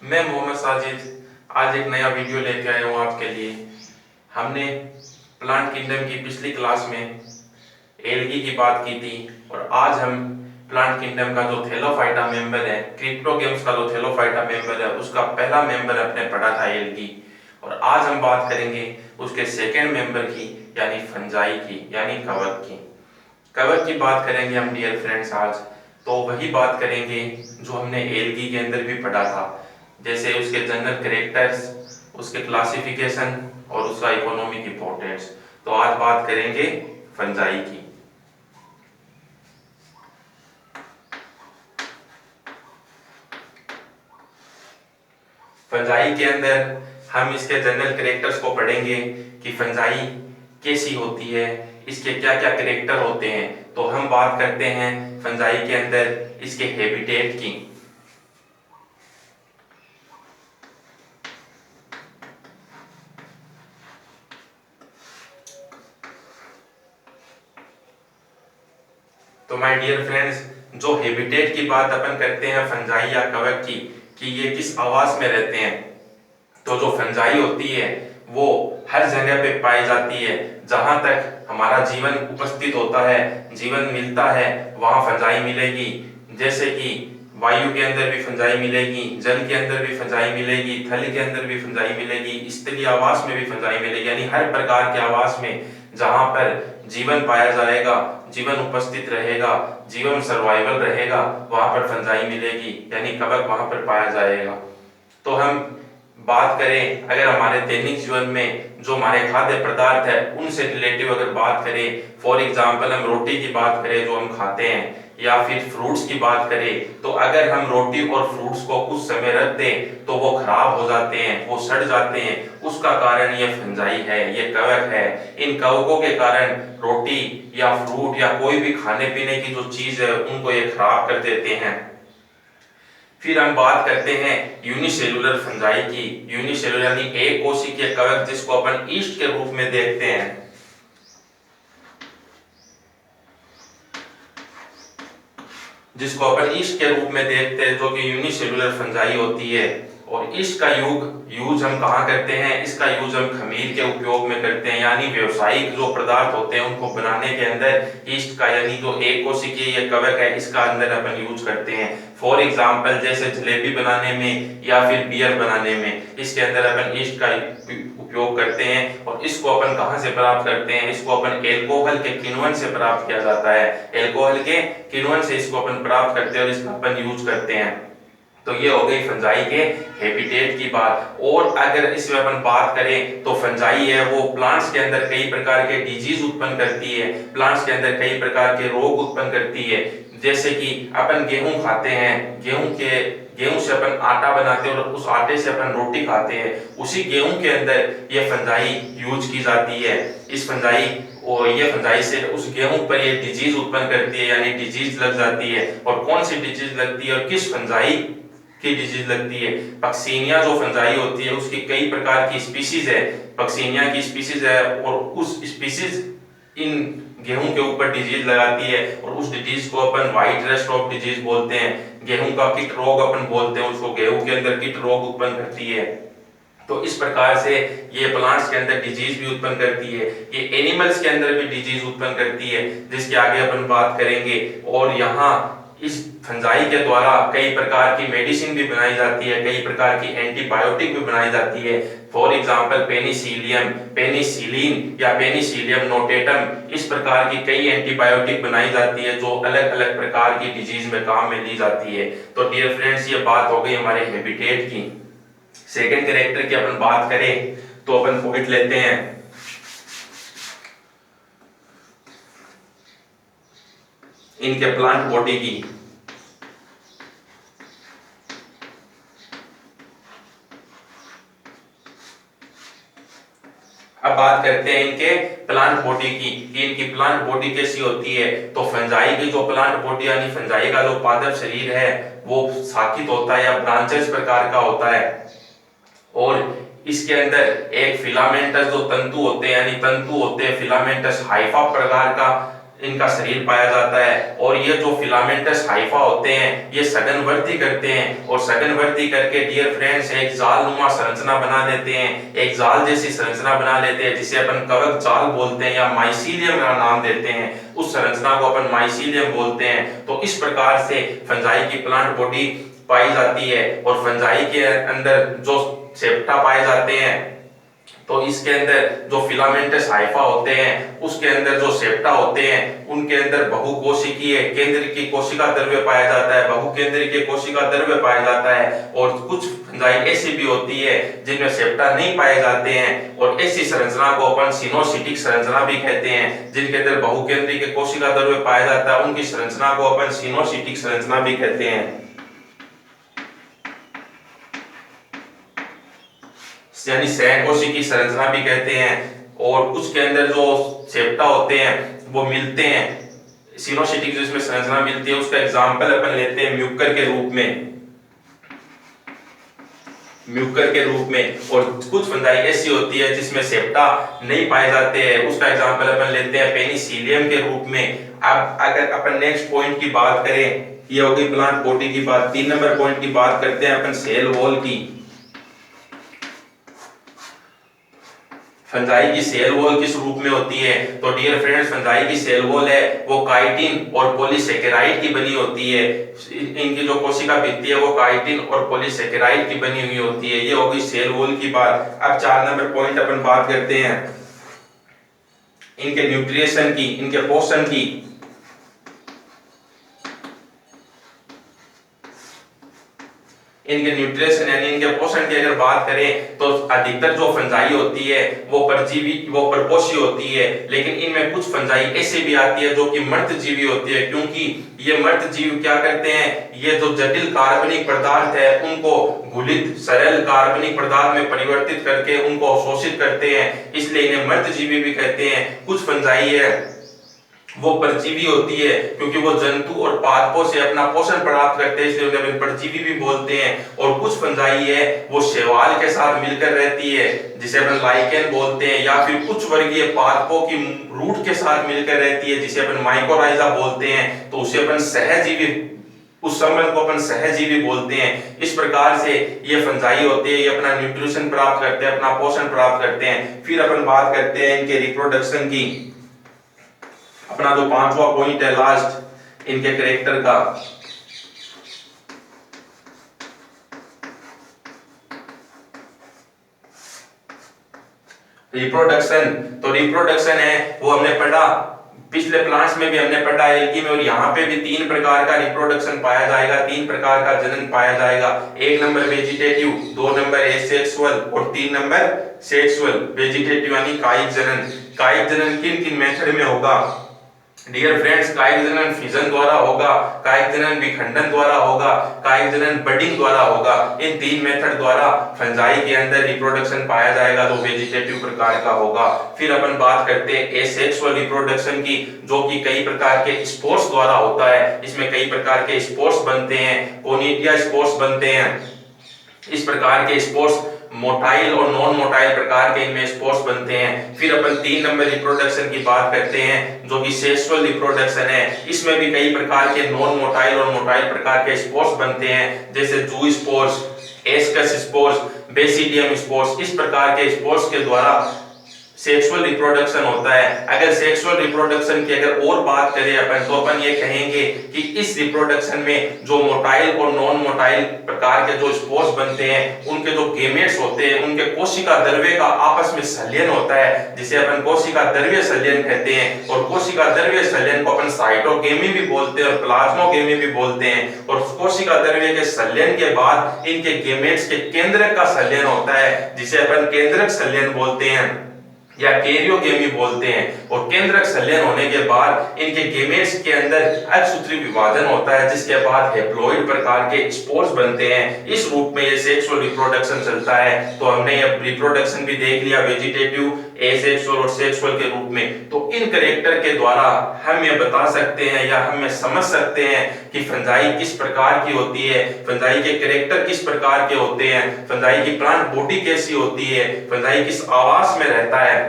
मैं मोहम्मद साजिद आज एक नया वीडियो लेके आया हूँ आपके लिए। हमने प्लांट किंगडम की पिछली क्लास में एल्गी की बात की थी और आज हम प्लांट किंगडम का जो थैलोफाइटा मेंबर है, क्रिप्टोगेम्स का जो थैलोफाइटा मेंबर है, उसका पहला मेंबर अपने पढ़ा था एल्गी। और आज हम बात करेंगे उसके सेकेंड मेंबर की, यानी फंजाई की, यानी कवक की। कवक की बात करेंगे हम डियर फ्रेंड्स आज। तो वही बात करेंगे जो हमने एल्गी के अंदर भी पढ़ा था, जैसे उसके जनरल कैरेक्टर्स, उसके क्लासिफिकेशन और उसका इकोनॉमिक इंपॉर्टेंस। तो आज बात करेंगे फंजाई की। फंजाई के अंदर हम इसके जनरल कैरेक्टर्स को पढ़ेंगे कि फंजाई कैसी होती है, इसके क्या क्या कैरेक्टर होते हैं। तो हम बात करते हैं फंजाई के अंदर इसके हैबिटेट की। तो माय डियर फ्रेंड्स, जो हैबिटेट की बात अपन करते हैं फंजाई या कवक की, कि ये किस आवास में रहते हैं, तो जो फंजाई होती है वो हर जगह पे पाई जाती है। जहां तक हमारा जीवन उपस्थित होता है, जीवन मिलता है, वहां फंजाई मिलेगी। जैसे कि वायु के अंदर भी फंजाई मिलेगी, जल के अंदर भी फंजाई मिलेगी, थल के अंदर भी फंजाई मिलेगी, स्थलीय आवास में भी फंजाई मिलेगी। यानी हर प्रकार के आवास में जहां पर जीवन पाया जाएगा, जीवन उपस्थित रहेगा, जीवन सर्वाइवल रहेगा, वहां पर फंजाई मिलेगी, यानी कवक वहां पर पाया जाएगा। तो हम बात करें अगर हमारे दैनिक जीवन में जो हमारे खाद्य पदार्थ है उनसे रिलेटिव अगर बात करें, फॉर एग्जांपल हम रोटी की बात करें जो हम खाते हैं, या फिर फ्रूट्स की बात करें, तो अगर हम रोटी और फ्रूट्स को कुछ समय रख दें तो वो खराब हो जाते हैं, वो सड़ जाते हैं। उसका कारण ये फंजाई है, ये कवक है। इन कवकों के कारण रोटी या फ्रूट या कोई भी खाने पीने की जो चीज है उनको ये खराब कर देते हैं। फिर हम बात करते हैं यूनिसेलुलर फंजाई की। यूनिसेलुलर यानी एक कोशिकीय कवक, जिसको अपन ईस्ट के रूप में देखते हैं। जिसको अपन ईस्ट के रूप में देखते हैं, जो कि यूनिसेलुलर फंजाई होती है। और ईस्ट का यूज हम कहाँ करते हैं? इसका यूज हम खमीर के उपयोग में करते हैं, यानी व्यवसायिक जो पदार्थ होते हैं उनको बनाने के अंदर ईस्ट का, यानी जो एक कोशिकीय ये कवक है, इसका अंदर अपन यूज करते हैं। फॉर एग्जाम्पल जैसे जलेबी बनाने में या फिर बियर बनाने में, इसके अंदर अपन ईस्ट का उपयोग करते हैं। और इसको अपन कहाँ से प्राप्त करते हैं? इसको अपन एल्कोहल के किण्वन से प्राप्त किया जाता है। एल्कोहल के किण्वन से इसको अपन प्राप्त करते हैं और इसका अपन यूज करते हैं। तो ये हो गई फंजाई के हैबिटेट की बात। और अगर इसमें अपन बात करें तो फंजाई है वो प्लांट्स के अंदर कई प्रकार के डिजीज उत्पन्न करती है, प्लांट्स के अंदर कई प्रकार के रोग उत्पन्न करती है। जैसे कि अपन गेहूं खाते हैं, गेहूं से अपन आटा बनाते हैं और उस आटे से अपन रोटी खाते हैं। उसी गेहूं के अंदर ये फंजाई यूज की जाती है। इस फंजाई और ये फंजाई से उस गेहूं पर ये डिजीज उत्पन्न करती है, यानी डिजीज लग जाती है। और कौन सी डिजीज लगती है और किस फंजाई की डिजीज लगती है? पक्सीनिया जो फंजाई होती है उसकी कई प्रकार की स्पीसीज है। पक्सीनिया की स्पीसीज है और उस स्पीसीज इन गेहूं के ऊपर डिजीज लगाती है और उस डिजीज को अपन व्हाइट रस्ट ऑफ डिजीज बोलते हैं। गेहूं का कीट रोग अपन बोलते हैं उसको, गेहूं के अंदर कीट रोग उत्पन्न करती है। तो इस प्रकार से ये प्लांट्स के अंदर डिजीज भी उत्पन्न करती है, ये एनिमल्स के अंदर भी डिजीज उत्पन्न करती है, जिसके आगे अपन बात करेंगे। और यहाँ इस फंजाई के द्वारा कई प्रकार की मेडिसिन भी बनाई जाती है, कई प्रकार की एंटीबायोटिक भी बनाई जाती है। फॉर एग्जांपल पेनिसिलियम, पेनिसिलिन या पेनिसिलियम नोटेटम, इस प्रकार की कई एंटीबायोटिक बनाई जाती है जो अलग अलग प्रकार की डिजीज में काम में ली जाती है। तो डियर फ्रेंड्स, ये बात हो गई हमारे हैबिटेट की। सेकेंड कैरेक्टर की अपन बात करें तो अपन पॉइंट लेते हैं इनके प्लांट बॉडी की। अब बात करते हैं इनके प्लांट बॉडी की, कि इनकी प्लांट बॉडी कैसी होती है। तो फंजाई की जो प्लांट बॉडी यानी फंजाई का जो पादप शरीर है वो शाखित होता है या ब्रांचेस प्रकार का होता है। और इसके अंदर एक फिलामेंटस जो तंतु होते हैं, यानी तंतु होते हैं फिलामेंटस हाइफा प्रकार का इनका शरीर पाया जाता है। और ये जो फिलामेंटस हाइफा होते हैं ये सघन वृद्धि करते हैं और सघन वृद्धि करके डियर फ्रेंड्स एक जाल नुमा संरचना बना देते हैं, एक जाल जैसी संरचना बना लेते हैं जिसे अपन कवक जाल बोलते हैं या माइसीलियम का नाम देते हैं। उस संरचना को अपन माइसीलियम बोलते हैं। तो इस प्रकार से फंजाई की प्लांट बॉडी पाई जाती है और फंजाई के अंदर जो सेप्टा पाए जाते हैं तो इसके अंदर जो फिलामेंटस हाइफा होते हैं उसके अंदर जो सेप्टा होते हैं उनके अंदर बहुकोशिकीय केंद्र की कोशिका द्रव्य पाया जाता है, बहुकेंद्रीय के कोशिका द्रव्य पाया जाता है। और कुछ फंजाई ऐसी भी होती है जिनमें सेप्टा नहीं पाए जाते हैं और ऐसी संरचना को अपन सिनोसिटिक संरचना भी कहते हैं। जिनके अंदर बहुकेंद्रीय के कोशिका द्रव्य पाया जाता है उनकी संरचना को अपन सिनोसिटिक संरचना भी कहते हैं, यानी सहकोशिकी संरचना भी कहते हैं। और उसके अंदर जो सेप्टा होते हैं वो मिलते हैं सिनोसिटिक जिसमें संरचना मिलती है। उसका एग्जांपल अपन लेते हैं म्यूकर के रूप में, म्यूकर के रूप में। और कुछ फंजाई ऐसी होती है जिसमें सेप्टा नहीं पाए जाते हैं, उसका एग्जांपल अपन लेते हैं पेनिसिलियम के रूप में। अब अगर अपन नेक्स्ट पॉइंट की बात करें, ये होगी प्लांट बॉडी की बात। 3 नंबर पॉइंट की बात करते हैं अपन सेल वॉल की। फंजाई की सेल वॉल किस रूप में होती है? तो डियर फ्रेंड्स फंजाई की सेल वॉल है वो काइटिन और पॉलीसेकेराइड की बनी होती है। इनकी जो कोशिका भित्ति है वो काइटिन और पॉलीसेकेराइड की बनी हुई होती है। ये होगी सेल वॉल की बात। अब 4 नंबर पॉइंट अपन बात करते हैं इनके न्यूट्रिशन की, इनके पोषण की। इनके न्यूट्रिशन यानी इनके पोषण की अगर बात करें तो अधिकतर जो फंजाई होती है वो परजीवी वो परपोषी होती है, लेकिन इनमें कुछ फंजाई ऐसे भी आती है जो कि मृतजीवी होती है। क्योंकि ये मृतजीव क्या करते हैं, ये जो जटिल कार्बनिक पदार्थ है उनको घुलित सरल कार्बनिक पदार्थ में परिवर्तित करके उनको अवशोषित करते हैं, इसलिए इन्हें मृतजीवी भी कहते हैं। कुछ फंजाई है वो परजीवी होती है क्योंकि वो जंतु और पादपों से अपना पोषण प्राप्त करते हैं, इसलिए उन्हें परजीवी भी बोलते हैं। और कुछ फंजाई है वो शैवाल के साथ मिलकर रहती है जिसे अपन लाइकेन बोलते हैं, या फिर कुछ वर्गीय पादपों की रूट के साथ मिलकर रहती है जिसे अपन माइकोराइजा बोलते हैं, तो उसे अपन सहजीवी, उस संबंध को अपन सहजीवी बोलते हैं। इस प्रकार से ये फंजाई होते हैं, ये अपना न्यूट्रिशन प्राप्त करते हैं, अपना पोषण प्राप्त करते हैं। फिर अपन बात करते हैं इनके रिप्रोडक्शन की। अपना जो 5वां पॉइंट है लास्ट इनके कैरेक्टर का, रिप्रोडक्शन। तो रिप्रोडक्शन है वो हमने पढ़ा पिछले प्लांट्स में भी हमने पढ़ा है एल्गी में, और यहाँ पे भी 3 प्रकार का रिप्रोडक्शन पाया जाएगा, 3 प्रकार का जनन पाया जाएगा। 1 नंबर वेजिटेटिव, 2 नंबर एसेक्सुअल और 3 नंबर सेक्सुअल। वेजिटेटिव यानी कायिक जनन। कायिक जनन किन किन मेथड में होगा डियर फ्रेंड्स? कायिक जनन फिजन द्वारा होगा, कायिक जनन विखंडन द्वारा होगा, कायिक जनन बडिंग द्वारा होगा। इन 3 मेथड द्वारा फंजाई के अंदर रिप्रोडक्शन पाया जाएगा जो वेजिटेटिव प्रकार का होगा। फिर अपन बात करते हैं एसेक्सुअल रिप्रोडक्शन की, जो कि कई प्रकार के स्पोर्स द्वारा होता है। इसमें कई प्रकार के स्पोर्स बनते हैं, कोनिडिया स्पोर्स बनते हैं। इस प्रकार के स्पोर्स मोटाइल और नॉन मोटाइल प्रकार के इनमें स्पोर्स बनते हैं। फिर अपन 3 नंबर रिप्रोडक्शन की बात करते हैं जो कि सेक्सुअल रिप्रोडक्शन है। इसमें भी कई प्रकार के नॉन मोटाइल और मोटाइल प्रकार के स्पोर्स बनते हैं, जैसे जू spores, ascus spores, basidium spores. इस प्रकार के स्पोर्स के द्वारा सेक्सुअल रिप्रोडक्शन होता है। अगर सेक्सुअल रिप्रोडक्शन की अगर और बात करें अपन तो अपन ये कहेंगे कि इस रिप्रोडक्शन में जो मोटाइल और नॉन मोटाइल प्रकार के जो स्पोर्स बनते हैं उनके जो गेमेट्स होते हैं उनके कोशिका द्रव्य का आपस में संलयन होता है, जिसे अपन कोशिका द्रव्य संलयन कहते हैं। और कोशिका द्रव्य संलयन को अपन साइटोगेमी भी बोलते हैं और प्लाज्मोगेमी भी बोलते हैं। और कोशिका द्रव्य के संलयन के बाद इनके गेमेट्स के केंद्रक का संलयन होता है, जिसे अपन केंद्रक संलयन बोलते हैं या कैरियोगेमी बोलते हैं। और केंद्रक संलयन होने के बाद इनके गेमेट्स के अंदर अक्षसूत्री विभाजन होता है, जिसके बाद हैप्लॉइड प्रकार के स्पोर्स बनते हैं। इस रूप में ये सेक्सुअल रिप्रोडक्शन चलता है। तो हमने ये रिप्रोडक्शन भी देख लिया वेजिटेटिव, एसेक्सुअल और सेक्सुअल के रूप में। तो इन कैरेक्टर के द्वारा हम ये बता सकते हैं या हम ये समझ सकते हैं कि फंजाई किस प्रकार की होती है, फंजाई के कैरेक्टर किस प्रकार के होते हैं, फंजाई की प्लांट बॉडी कैसी होती है, फंजाई किस आवास में रहता है।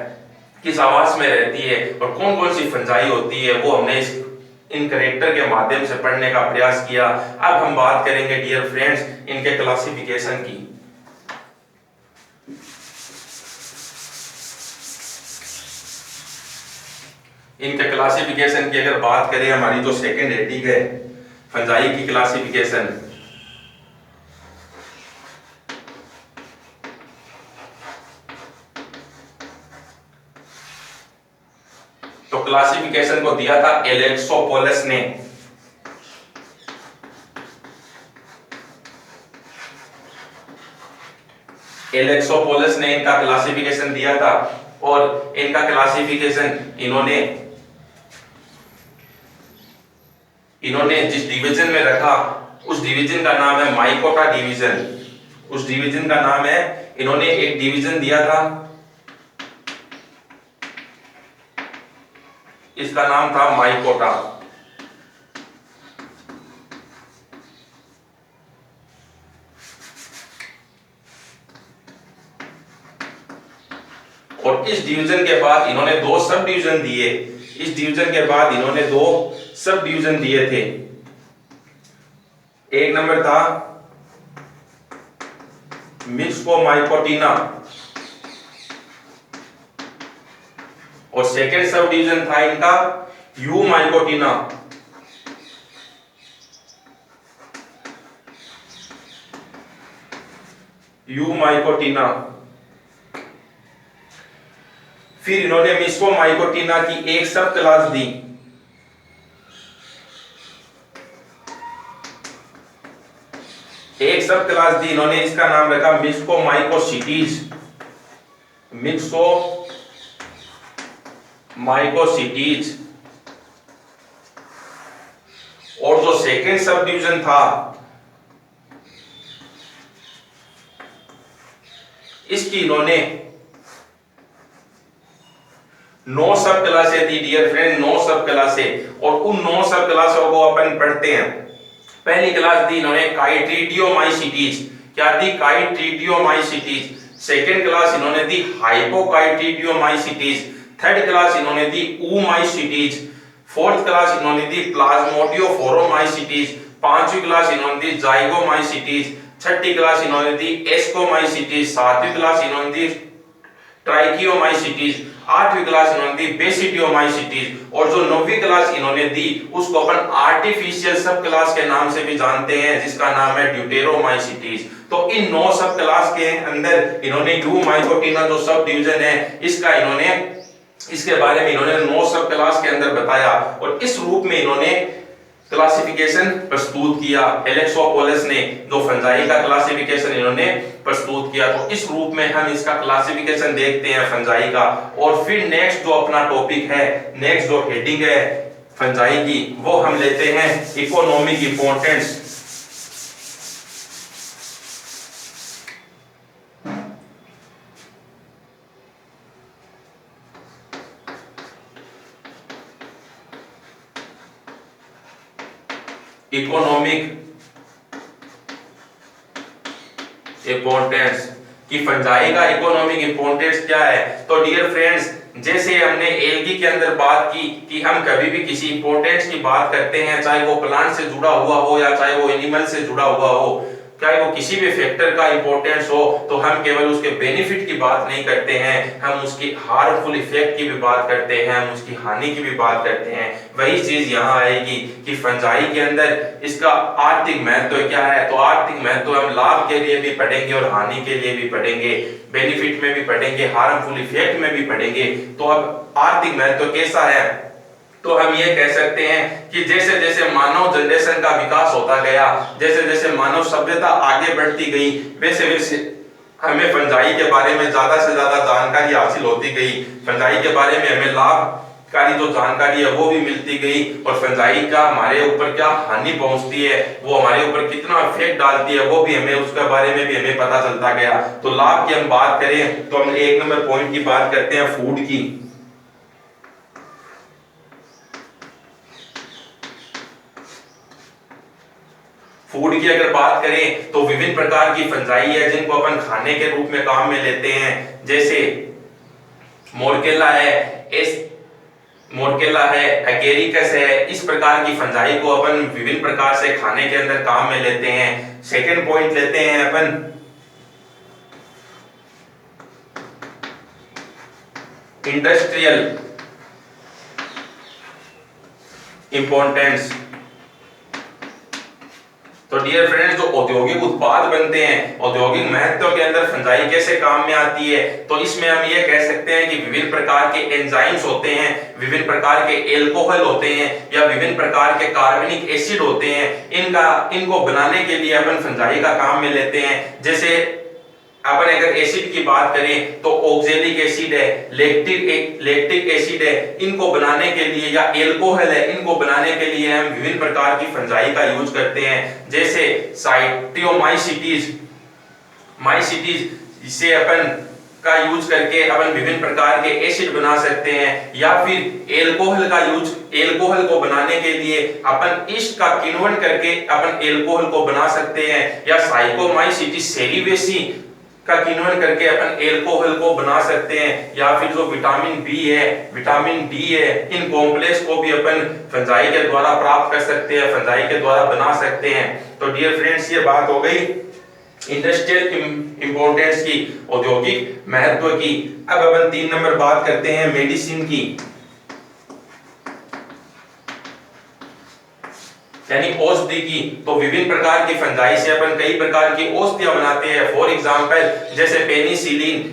किस आवास में रहती है और कौन कौन सी फंजाई होती है, वो हमने इन कैरेक्टर के माध्यम से पढ़ने का प्रयास किया। अब हम बात करेंगे डियर फ्रेंड्स इनके क्लासिफिकेशन की। इनके क्लासिफिकेशन की अगर बात करें, हमारी जो सेकेंड हेडिंग है फंजाई की क्लासिफिकेशन, तो क्लासिफिकेशन को दिया था एलेक्सोपोलस ने। एलेक्सोपोलस ने इनका क्लासिफिकेशन दिया था और इनका क्लासिफिकेशन इन्होंने जिस डिवीजन में रखा उस डिवीजन का नाम है माइकोटा डिवीजन। उस डिवीजन का नाम है, इन्होंने एक डिवीजन दिया था, इसका नाम था माइकोटा। और इस डिवीजन के बाद इन्होंने दो सब डिवीजन दिए। इस डिवीजन के बाद इन्होंने दो सब डिवीजन दिए थे। एक नंबर था मिक्सोमाइकोटिना और सेकेंड सब डिवीजन था इनका यूमाइकोटिना। यूमाइकोटिना। फिर इन्होंने मिक्सोमाइकोटिना की एक सब क्लास दी, एक सब क्लास दी इन्होंने, इसका नाम रखा मिक्सोमाइकोसिटीज। मिक्सोमाइकोसिटीज। और जो सेकेंड सब डिवीजन था इसकी इन्होंने 9 सब क्लासें दी डियर फ्रेंड, 9 सब क्लासें। और उन 9 सब क्लासों को अपन पढ़ते हैं। पहली क्लास दी इन्होंने काइट्रीडियोमाइसिटीज। क्या दी? काइट्रीडियोमाइसिटीज। सेकेंड क्लास इन्होंने दी हाइपोकाइट्रीडियोमाइसिटीज। थर्ड क्लास इन्होंने दी ऊमाइसिटीज। फोर्थ क्लास इन्होंने दी प्लाज्मोडियोफोरोमाइसिटीज। पांचवी क्लास इन्होंने दी जाइगोमाइसिटीज। छठी क्लास इन्होंने दी एस्कोमाइसिटीज। सातवीं क्लास इन्होंने दी ट्राइकियोमाइसिटीज। आठवीं क्लास इन्होंने दी बेसिडियोमाइसिटीज। और जो 9वीं क्लास इन्होंने दी उसको अपन आर्टिफिशियल सब क्लास के नाम से भी जानते हैं, जिसका नाम है ड्यूटेरोमाइसिटीज। तो इन 9 सब क्लास के अंदर इन्होंने यूमाइकोटिना जो सब डिवीजन है इसके बारे में इन्होंने 9 सब क्लास के अंदर बताया और इस रूप में इन्होंने क्लासिफिकेशन प्रस्तुत किया। एलेक्सोपोलस ने जो फंजाई का क्लासिफिकेशन इन्होंने प्रस्तुत किया, तो इस रूप में हम इसका क्लासिफिकेशन देखते हैं फंजाई का। और फिर नेक्स्ट जो अपना टॉपिक है, नेक्स्ट जो हेडिंग है फंजाई की, वो हम लेते हैं इकोनॉमिक इंपोर्टेंस। इकोनॉमिक इंपोर्टेंस कि फंजाई का इकोनॉमिक इंपोर्टेंस क्या है। तो डियर फ्रेंड्स, जैसे हमने एल्गी के अंदर बात की कि हम कभी भी किसी इंपोर्टेंस की बात करते हैं, चाहे वो प्लांट से जुड़ा हुआ हो या चाहे वो एनिमल से जुड़ा हुआ हो, चाहे वो किसी भी फैक्टर का इंपॉर्टेंस हो, तो हम केवल उसके बेनिफिट की बात नहीं करते हैं, हम उसकी हार्मफुल इफेक्ट की भी बात करते हैं, हम उसकी हानि की भी बात करते हैं। वही चीज यहाँ आएगी कि फंजाई के अंदर इसका आर्थिक महत्व क्या है। तो आर्थिक महत्व हम लाभ के लिए भी पढ़ेंगे और हानि के लिए भी पढ़ेंगे, बेनिफिट में भी पढ़ेंगे, हार्मफुल इफेक्ट में भी पढ़ेंगे। तो अब आर्थिक महत्व कैसा है, तो हम ये कह सकते हैं कि जैसे जैसे मानव जनरेशन का विकास होता गया, जैसे जैसे मानव सभ्यता आगे बढ़ती गई, वैसे वैसे हमें फंजाई के बारे में ज्यादा से ज्यादा जानकारी हासिल होती गई। फंजाई के बारे में हमें लाभकारी जो जानकारी है वो भी मिलती गई, और फंजाई का हमारे ऊपर क्या हानि पहुंचती है, वो हमारे ऊपर कितना इफेक्ट डालती है, वो भी हमें उसके बारे में भी हमें पता चलता गया। तो लाभ की हम बात करें तो हम एक नंबर पॉइंट की बात करते हैं फूड की। फूड की अगर बात करें तो विभिन्न प्रकार की फंजाई है जिनको अपन खाने के रूप में काम में लेते हैं। जैसे मोरकेला है, मोरकेला है, एगेरिकस है। इस प्रकार की फंजाई को अपन विभिन्न प्रकार से खाने के अंदर काम में लेते हैं। सेकंड पॉइंट लेते हैं अपन इंडस्ट्रियल इंपॉर्टेंस। तो डियर फ्रेंड्स, जो औद्योगिक उत्पाद बनते हैं, औद्योगिक महत्व के अंदर फंजाई कैसे काम में आती है, तो इसमें हम ये कह सकते हैं कि विभिन्न प्रकार के एंजाइम्स होते हैं, विभिन्न प्रकार के एल्कोहल होते हैं या विभिन्न प्रकार के कार्बनिक एसिड होते हैं। इनको बनाने के लिए अपन फंजाई का काम में लेते हैं। जैसे अपन अगर एसिड की बात करें तो ऑक्जेलिक एसिड है, लैक्टिक एसिड है। इनको बनाने के लिए या एल्कोहल है, इनको बनाने के लिए हम विभिन्न प्रकार की फंजाई का यूज करते हैं। जैसे साइटोमाइसिटीज, इसे अपन का यूज करके अपन विभिन्न प्रकार के एसिड बना सकते हैं, या फिर एल्कोहल को बनाने के लिए अपन ईस्ट का किण्वन करके अपन एल्कोहल को बना सकते हैं, या साइकोमाइसिटीज सेरिवेसी का किण्वन करके अपन एल्कोहल को बना सकते हैं, या फिर जो विटामिन बी है, विटामिन डी है, इन कॉम्प्लेक्स को भी अपन फंजाई के द्वारा प्राप्त कर सकते हैं, फंजाई के द्वारा बना सकते हैं। तो डियर फ्रेंड्स, ये बात हो गई इंडस्ट्रियल इंपॉर्टेंस की, औद्योगिक महत्व की। अब अपन 3 नंबर बात करते हैं मेडिसिन की, यानी औषधि की। तो विभिन्न प्रकार की फंजाई से अपन कई प्रकार की औषधियां बनाते हैं। फॉर एग्जांपल जैसे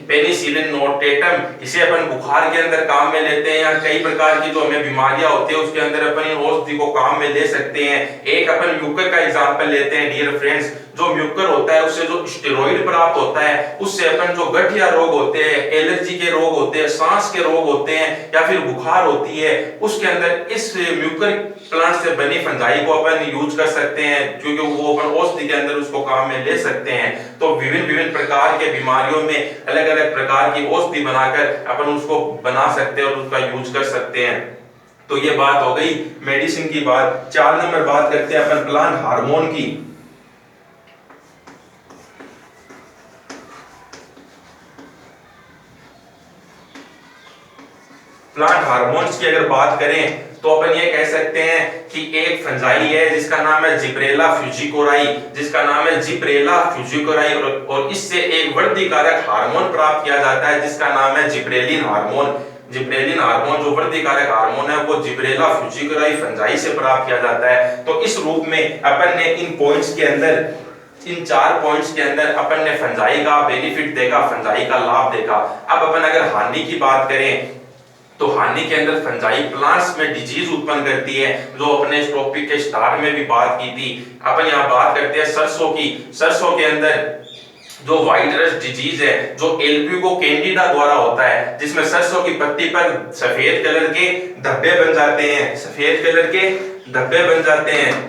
पेनिसिलिन नोटेटम, इसे अपन बुखार के अंदर काम में लेते हैं, या कई प्रकार की जो हमें बीमारियां होती है उसके अंदर अपन इन औषधि को काम में ले सकते हैं। एक अपन म्यूकर का एग्जांपल लेते हैं डियर फ्रेंड्स। जो म्यूकर होता है उससे जो स्टेरॉइड प्राप्त होता है, उससे अपन जो गठिया रोग होते हैं, एलर्जी के रोग होते हैं, सांस के रोग होते हैं, या फिर बुखार होती है, उसके अंदर इस म्यूकर प्लांट से बनी फंजाई को अपन यूज कर सकते हैं, क्योंकि वो अपन औषधि के अंदर उसको काम में ले सकते हैं। तो विभिन्न प्रकार के बीमारियों में अलग अलग प्रकार की औषधि बनाकर अपन उसको बना सकते हैं और उसका यूज कर सकते हैं। तो ये बात हो गई मेडिसिन की बात। 4 नंबर बात करते हैं अपन प्लांट हार्मोन की। प्लांट हार्मोन्स की अगर बात करें तो अपन ये कह सकते हैं कि एक फंजाई है जिसका नाम है जिब्रेला फ्यूजिकोराई, और इससे एक वृद्धिकारक हार्मोन प्राप्त किया जाता है जिसका नाम है जिब्रेलिन हार्मोन। जो वृद्धिकारक हार्मोन है वो जिब्रेला फ्यूजिकोराई फंजाई से प्राप्त किया जाता है। तो इस रूप में अपन ने इन पॉइंट्स के अंदर, इन 4 पॉइंट्स के अंदर अपन ने फंजाई का बेनिफिट देखा, फंजाई का लाभ देखा। अब अपन अगर हानि की बात करें तो हानि के अंदर फंजाई प्लांट्स में डिजीज उत्पन्न करती है, जो अपने इस टॉपिक के स्टार्ट में भी बात की थी। अपन यहाँ बात करते हैं सरसों की। सरसों के अंदर जो व्हाइट रस्ट डिजीज है, जो एल्ब्यूको कैंडिडा द्वारा होता है, जिसमें सरसों की पत्ती पर सफेद कलर के धब्बे बन जाते हैं,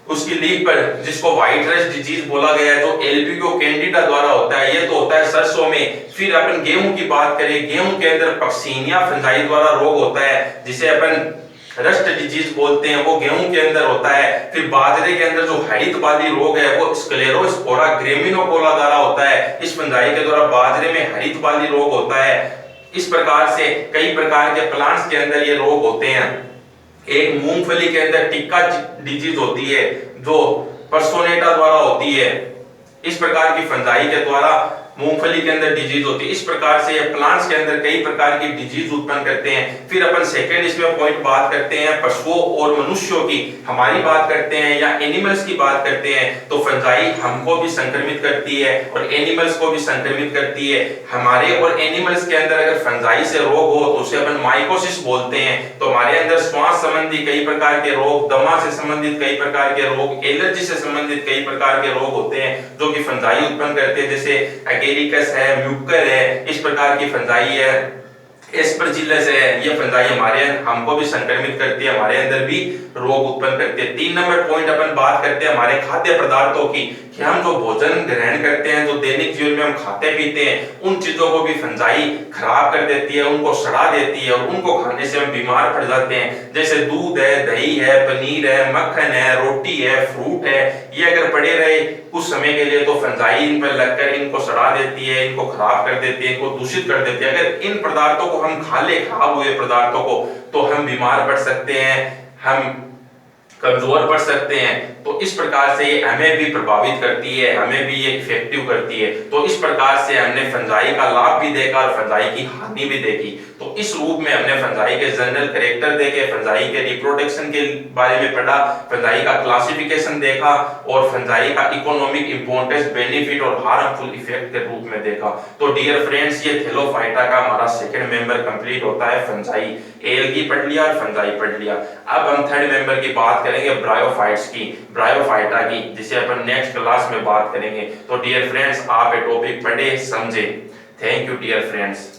उसकी लीफ पर, जिसको व्हाइट रस्ट डिजीज बोला गया है, जो एल्ब्यूको कैंडिडा द्वारा होता है। ये तो होता है सरसों में। फिर अपन गेहूं की बात करें, गेहूं के अंदर पक्सीनिया फंजाई द्वारा रोग होता है, जिसे अपन रस्ट डिजीज बोलते हैं, वो गेहूं के अंदर होता है। फिर बाजरे के अंदर जो हरित बाली रोग है वो स्क्लेरोस्पोरा ग्रेमिनोकोला द्वारा होता है। इस फंजाई के द्वारा बाजरे में हरित बाली रोग होता है। इस प्रकार से कई प्रकार के प्लांट्स के अंदर ये रोग होते हैं। एक मूंगफली के अंदर टिक्का डिजीज होती है, जो पर्सोनेटा द्वारा होती है। इस प्रकार की फंजाई के द्वारा मूंगफली के अंदर डिजीज होती है। इस प्रकार से ये प्लांट्स के अंदर कई प्रकार की डिजीज उत्पन्न करते हैं। फिर अपन सेकंड इसमें पॉइंट बात करते हैं पशुओं और मनुष्यों की, हमारी बात करते हैं या एनिमल्स की बात करते हैं। तो फंजाई हमको भी संक्रमित करती है और एनिमल्स को भी संक्रमित करती है। हमारे और एनिमल्स के अंदर अगर फंजाई से रोग हो तो उसे अपन माइकोसिस बोलते हैं। तो हमारे अंदर श्वास संबंधी कई प्रकार के रोग, दमा से संबंधित कई प्रकार के रोग, एलर्जी से संबंधित कई प्रकार के रोग होते हैं जो कि फंजाई उत्पन्न करते हैं। जैसे एगेरिकस है, म्यूकर है, इस प्रकार की फंजाई है, एस्परजिलस है। ये फंजाई हमको भी संक्रमित करती है, हमारे अंदर भी रोग उत्पन्न करती है। 3 नंबर पॉइंट अपन बात करते हैं हमारे खाद्य पदार्थों की, कि हम जो भोजन ग्रहण करते हैं, जो दैनिक जीवन में हम खाते पीते हैं, उन चीजों को भी फंजाई खराब कर देती है, उनको सड़ा देती है और उनको खाने से हम बीमार पड़ जाते हैं। जैसे दूध है, दही है, पनीर है, मक्खन है, रोटी है, फ्रूट है, ये अगर पड़े रहे कुछ समय के लिए तो फंजाई इन पर लगकर इनको सड़ा देती है, इनको खराब कर देती है, इनको दूषित कर देती है। अगर इन पदार्थों को हम खा ले, खराब हुए पदार्थों को, तो हम बीमार पड़ सकते हैं, हम कमजोर पड़ सकते हैं। तो इस प्रकार से ये हमें भी प्रभावित करती है, हमें भी ये इफेक्टिव करती है। तो इस प्रकार से हमने फंजाई का लाभ भी देखा और फंजाई की हानि भी देखी। तो इस रूप में हमने फंजाई के जनरल कैरेक्टर देखे, फंजाई के रिप्रोडक्शन के बारे में पढ़ा, फंजाई का क्लासिफिकेशन देखा और फंजाई का इकोनॉमिक इंपॉर्टेंस, बेनिफिट और हार्मफुल इफेक्ट के रूप में देखा। तो डियर फ्रेंड्स, ये थैलोफाइटा का हमारा सेकंड मेंबर कंप्लीट होता है, फंजाई। एल्गी पढ़ लिया और फंजाई पढ़ लिया। अब हम थर्ड मेंबर की बात करेंगे, ब्रायोफाइट्स की, ब्रायोफाइटा की, जिसे अपन नेक्स्ट क्लास में बात करेंगे। तो डियर फ्रेंड्स, आप ये टॉपिक पढ़े समझे। Thank you dear friends.